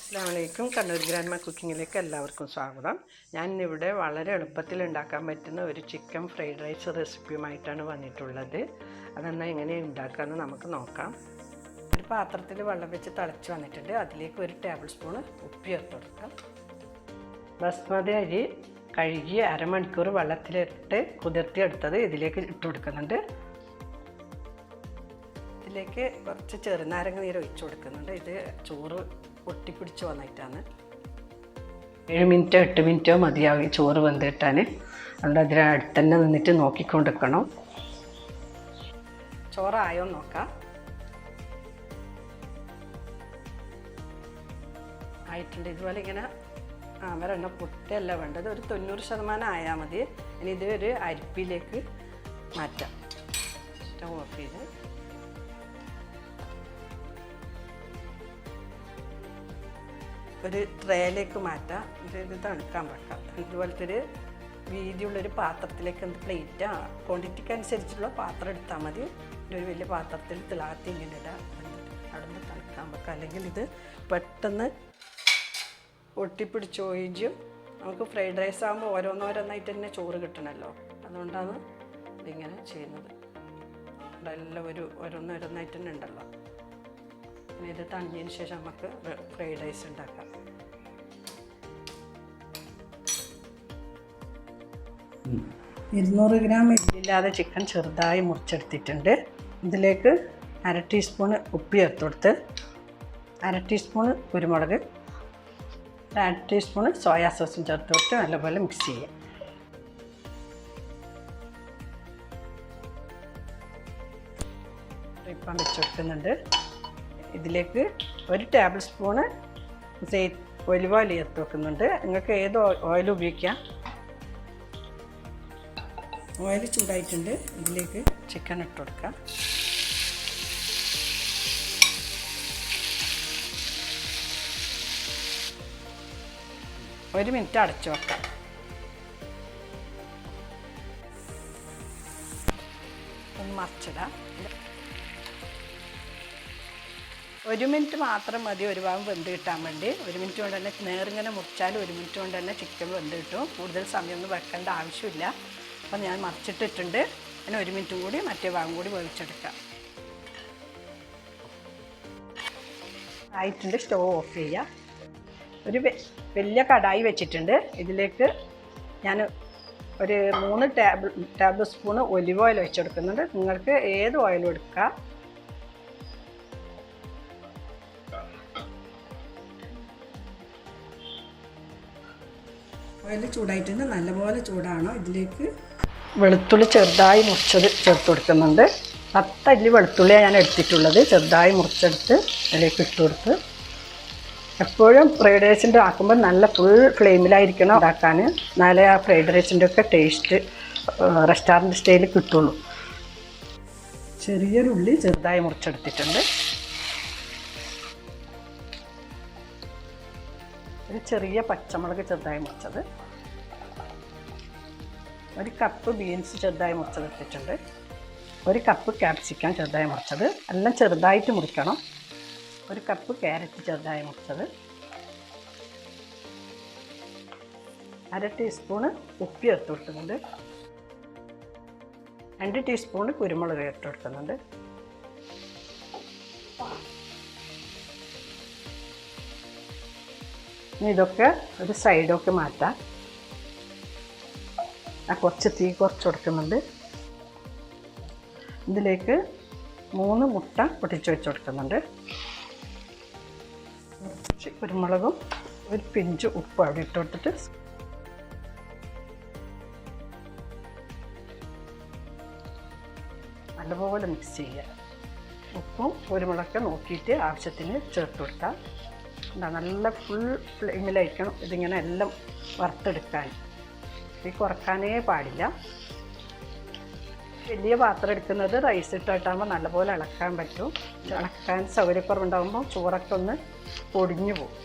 അസ്സലാമലൈക്കും. കണ്ണൂർ ഗ്രാൻഡ്മ കുക്കിങ്ങിലേക്ക് എല്ലാവർക്കും സ്വാഗതം. ഞാൻ ഇവിടെ വളരെ എളുപ്പത്തിൽ ഉണ്ടാക്കാൻ പറ്റുന്ന ഒരു ചിക്കൻ ഫ്രൈഡ് റൈസ് റെസിപ്പിയുമായിട്ടാണ് വന്നിട്ടുള്ളത്. അതെന്നാൽ എങ്ങനെ ഉണ്ടാക്കാമെന്ന് നമുക്ക് നോക്കാം. ഒരു പാത്രത്തിൽ വെള്ളം വെച്ച് തിളച്ച് വന്നിട്ടുണ്ട്. അതിലേക്ക് 1 ടേബിൾ സ്പൂൺ ഉപ്പ് ചേർത്ത് കൊടുക്കാം. ബസ്മതി അരി കഴുകി അരമണിക്കൂർ വെള്ളത്തിലിട്ട് കുതിർത്തിയെടുത്തത് ഇതിലേക്ക് ഇട്ട് കൊടുക്കുന്നുണ്ട്. ഇതിലേക്ക് കുറച്ച് ചെറുനാരങ്ങ നീര് ഒഴിച്ച് കൊടുക്കുന്നുണ്ട്. ഇത് ചോറ് ഒട്ടിപ്പിടിച്ച് വന്നിട്ടാണ്. 7 മിനിറ്റോ 8 മിനിറ്റോ മതിയാവും ചോറ് വെന്ത് കിട്ടാൻ. അതുകൊണ്ട് അതിനടുത്ത് തന്നെ നിന്നിട്ട് നോക്കിക്കൊണ്ടിരിക്കണം. ചോറായോ നോക്കാം. ആയിട്ടുണ്ട്. ഇതുപോലെ ഇങ്ങനെ ഒരെണ്ണം പൊട്ടല്ല വേണ്ടത്, ഒരു 90% ആയാൽ മതി. ഇനി ഇത് ഒരു അരിപ്പിലേക്ക് മാറ്റാം. സ്റ്റവ് ഓഫ് ചെയ്ത് ഒരു ട്രേയിലേക്ക് മാറ്റാം. ഇത് തണുക്കാൻ വെക്കാം. ഇതുപോലത്തെ ഒരു വീതിയുള്ളൊരു പാത്രത്തിലേക്ക് പ്ലേറ്റ് ക്വാണ്ടിറ്റിക്ക് അനുസരിച്ചുള്ള പാത്രം എടുത്താൽ മതി. ഒരു വലിയ പാത്രത്തിൽ തിളാത്തി ഇങ്ങനെ ഇടാം. അവിടെ തണുക്കാൻ വെക്കാം. അല്ലെങ്കിൽ ഇത് പെട്ടെന്ന് ഒട്ടിപ്പിടിച്ച് ഒഴിച്ചും നമുക്ക് ഫ്രൈഡ് റൈസ് ആകുമ്പോൾ ഓരോന്നോരോന്നായിട്ട് തന്നെ ചോറ് കിട്ടണമല്ലോ. അതുകൊണ്ടാണ് ഇതിങ്ങനെ ചെയ്യുന്നത്. എല്ലാം ഓരോന്നോരോന്നായിട്ട് തന്നെ ഉണ്ടല്ലോ. ഇത് തണിഞ്ഞതിന് ശേഷം നമുക്ക് ഫ്രൈഡ് റൈസ് ഉണ്ടാക്കാം. 200 ഗ്രാം എല്ലില്ലാതെ ചിക്കൻ ചെറുതായി മുറിച്ചെടുത്തിട്ടുണ്ട്. ഇതിലേക്ക് 1/2 ടീസ്പൂൺ ഉപ്പ് ചേർത്ത് കൊടുത്ത് 1/2 ടീസ്പൂൺ കുരുമുളക് 1/2 ടീസ്പൂൺ സോയാ സോസും ചേർത്ത് കൊടുത്ത് നല്ലപോലെ മിക്സ് ചെയ്യാം. ഇപ്പം വെച്ച് കൊടുക്കുന്നുണ്ട്. ഇതിലേക്ക് 1 ടേബിൾ സ്പൂണ് ഒലിവ് ഓയിൽ ചേർത്ത് വെക്കുന്നുണ്ട്. നിങ്ങൾക്ക് ഏത് ഓയിൽ ഉപയോഗിക്കാം. ഓയിൽ ചൂടായിട്ടുണ്ട്. ഇതിലേക്ക് ചിക്കൻ ഇട്ട് കൊടുക്കാം. ഒരു മിനിറ്റ് അടച്ചു വെക്കാം. ഒന്ന് മറിച്ചിടാം. 1 മിനിറ്റ് മാത്രം മതി ഒരു ഭാഗം വെന്ത് കിട്ടാൻ വേണ്ടി. 1 മിനിറ്റ് കൊണ്ട് തന്നെ നേരിങ്ങനെ മുറിച്ചാൽ 1 മിനിറ്റ് കൊണ്ട് തന്നെ ചിക്കൻ വെന്ത് കിട്ടും. കൂടുതൽ സമയമൊന്നും വെക്കേണ്ട ആവശ്യമില്ല. അപ്പം ഞാൻ മറിച്ചിട്ടിട്ടുണ്ട്. പിന്നെ 1 മിനിറ്റ് കൂടി മറ്റേ ഭാഗം കൂടി വേവിച്ചെടുക്കാം. ആയിട്ടുണ്ട്. സ്റ്റവ് ഓഫ് ചെയ്യുക. ഒരു വലിയ കടായി വെച്ചിട്ടുണ്ട്. ഇതിലേക്ക് ഞാൻ ഒരു 3 ടേബിൾ സ്പൂണ് ഒലിവ് ഓയിൽ വെച്ചെടുക്കുന്നുണ്ട്. നിങ്ങൾക്ക് ഏത് ഓയിലും എടുക്കാം. ഓയിൽ ചൂടായിട്ടുണ്ട്. നല്ലപോലെ ചൂടാണോ. ഇതിലേക്ക് വെളുത്തുള്ളി ചെറുതായി മുറിച്ചത് ചേർത്ത് കൊടുക്കുന്നുണ്ട്. 10 അല്ലി വെളുത്തുള്ളിയാണ് ഞാൻ എടുത്തിട്ടുള്ളത്. ചെറുതായി മുറിച്ചെടുത്ത് അതിലേക്ക് ഇട്ട് കൊടുത്ത്. എപ്പോഴും ഫ്രൈഡ് റൈസിൻ്റെ ആക്കുമ്പോൾ നല്ല ഫുൾ ഫ്ലെയിമിലായിരിക്കണം ഉണ്ടാക്കാൻ. എന്നാലേ ആ ഫ്രൈഡ് റൈസിൻ്റെ ഒക്കെ ടേസ്റ്റ് റെസ്റ്റോറൻറ്റ് സ്റ്റൈലിൽ കിട്ടുള്ളൂ. ചെറിയൊരു ഉള്ളി ചെറുതായി മുറിച്ചെടുത്തിട്ടുണ്ട്. ഒരു ചെറിയ പച്ചമുളക് ചെറുതായി മുറിച്ചത്, 1 കപ്പ് ബീൻസ് ചെറുതായി മുറിച്ചെടുത്തിട്ടുണ്ട്, 1 കപ്പ് ക്യാപ്സിക്കം ചെറുതായി മുറിച്ചത്. എല്ലാം ചെറുതായിട്ട് മുറിക്കണം. 1 കപ്പ് ക്യാരറ്റ് ചെറുതായി മുറിച്ചത്, 1/2 ടീസ്പൂണ് ഉപ്പ് ചേർത്ത് കൊടുക്കുന്നുണ്ട്, 2 ടീസ്പൂണ് കുരുമുളക് ചേർത്ത് കൊടുക്കുന്നുണ്ട്. ഇനി ഇതൊക്കെ ഒരു സൈഡൊക്കെ മാറ്റാം. കുറച്ച് തീ കുറച്ച് കൊടുക്കുന്നുണ്ട്. ഇതിലേക്ക് 3 മുട്ട പൊട്ടിച്ച് വെച്ച് കൊടുക്കുന്നുണ്ട്. കുറച്ച് കുരുമുളകും 1 പിഞ്ച് ഉപ്പ് അവിടെ ഇട്ട് കൊടുത്തിട്ട് നല്ലപോലെ മിക്സ് ചെയ്യുക. ഉപ്പും കുരുമുളകൊക്കെ നോക്കിയിട്ട് ആവശ്യത്തിന് ചേർത്ത് കൊടുക്കാം. നല്ല ഫുൾ ഫ്ലെയിമിലായിരിക്കണം ഇതിങ്ങനെ എല്ലാം വറുത്തെടുക്കാൻ. തീ കുറക്കാനേ പാടില്ല. വലിയ പാത്രം എടുക്കുന്നത് റൈസ് ഇട്ടിട്ടാകുമ്പോൾ നല്ലപോലെ ഇളക്കാൻ പറ്റും. ഇളക്കാൻ സൗകര്യക്കുറവുണ്ടാകുമ്പോൾ ചോറൊക്കെ ഒന്ന് പൊടിഞ്ഞു പോകും.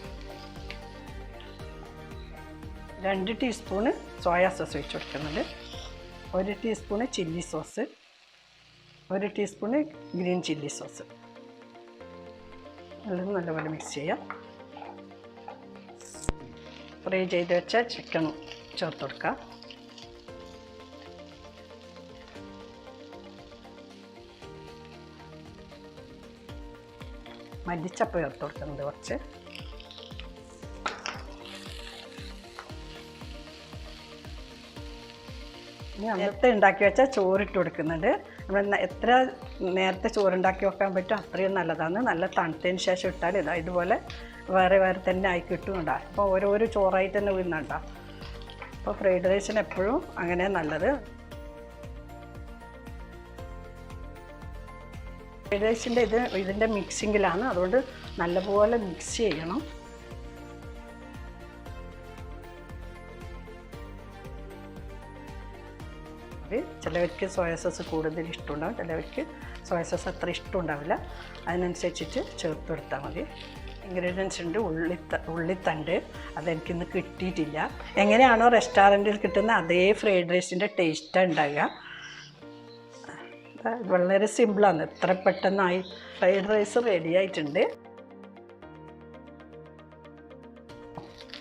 2 ടീസ്പൂണ് സോയാ സോസ് ഒഴിച്ച് കൊടുക്കുന്നുണ്ട്, 1 teaspoon chilli sauce, 1 teaspoon green chilli sauce. എല്ലാം നല്ലപോലെ മിക്സ് ചെയ്യാം. ഫ്രൈ ചെയ്ത് വെച്ച ചിക്കൻ ചേർത്ത് കൊടുക്കാം. മല്ലിച്ചപ്പ് ചേർത്ത് കൊടുക്കുന്നുണ്ട് കുറച്ച്. ഇനി അന്നത്തെ ഉണ്ടാക്കി വെച്ചാൽ ചോറിട്ട് കൊടുക്കുന്നുണ്ട്. നമ്മൾ എത്ര നേരത്തെ ചോറുണ്ടാക്കി വെക്കാൻ പറ്റും അത്രയും നല്ലതാണ്. നല്ല തണുത്തതിന് ശേഷം ഇട്ടാൽ ഇതുപോലെ വേറെ വേറെ തന്നെ ആയി കിട്ടുന്നുണ്ടോ. അപ്പോൾ ഓരോരോ ചോറായിട്ട് തന്നെ വീഴുന്നുണ്ടോ. അപ്പോൾ ഫ്രൈഡ് റൈസിന് എപ്പോഴും അങ്ങനെ നല്ലത്. ഫ്രൈഡ് റൈസിൻ്റെ ഇതിൻ്റെ മിക്സിങ്ങിലാണ്, അതുകൊണ്ട് നല്ലപോലെ മിക്സ് ചെയ്യണം. ചിലവർക്ക് സോയ സോസ് കൂടുതൽ ഇഷ്ടമുണ്ടാകും, ചിലവർക്ക് സോയ സോസ് അത്ര ഇഷ്ടമുണ്ടാവില്ല. അതിനനുസരിച്ചിട്ട് ചേർത്ത് കൊടുത്താൽ മതി. ഇൻഗ്രീഡിയൻസ് ഉണ്ട്. ഉള്ളിത്തണ്ട് അതെനിക്കിന്ന് കിട്ടിയിട്ടില്ല. എങ്ങനെയാണോ റെസ്റ്റോറൻറ്റിൽ കിട്ടുന്ന അതേ ഫ്രൈഡ് റൈസിൻ്റെ ടേസ്റ്റാണ് ഉണ്ടാകുക. വളരെ സിമ്പിളാണ്. എത്ര പെട്ടെന്നായി ഫ്രൈഡ് റൈസ് റെഡി ആയിട്ടുണ്ട്.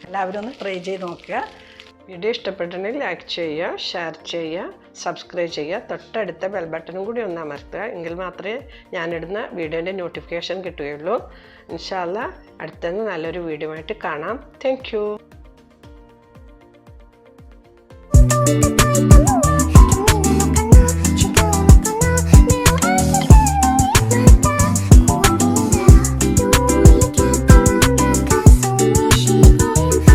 എല്ലാവരും ഒന്ന് ട്രൈ ചെയ്ത് നോക്കുക. വീഡിയോ ഇഷ്ടപ്പെട്ടിട്ടുണ്ടെങ്കിൽ ലൈക്ക് ചെയ്യുക, ഷെയർ ചെയ്യുക, സബ്സ്ക്രൈബ് ചെയ്യുക. തൊട്ടടുത്ത ബെൽ ബട്ടണും കൂടി ഒന്ന് അമർത്തുക. എങ്കിൽ മാത്രമേ ഞാനിടുന്ന വീഡിയോൻ്റെ നോട്ടിഫിക്കേഷൻ കിട്ടുകയുള്ളൂ. ഇൻഷാ അല്ലാഹ് അടുത്ത നല്ലൊരു വീഡിയോ ആയിട്ട് കാണാം. Thank you.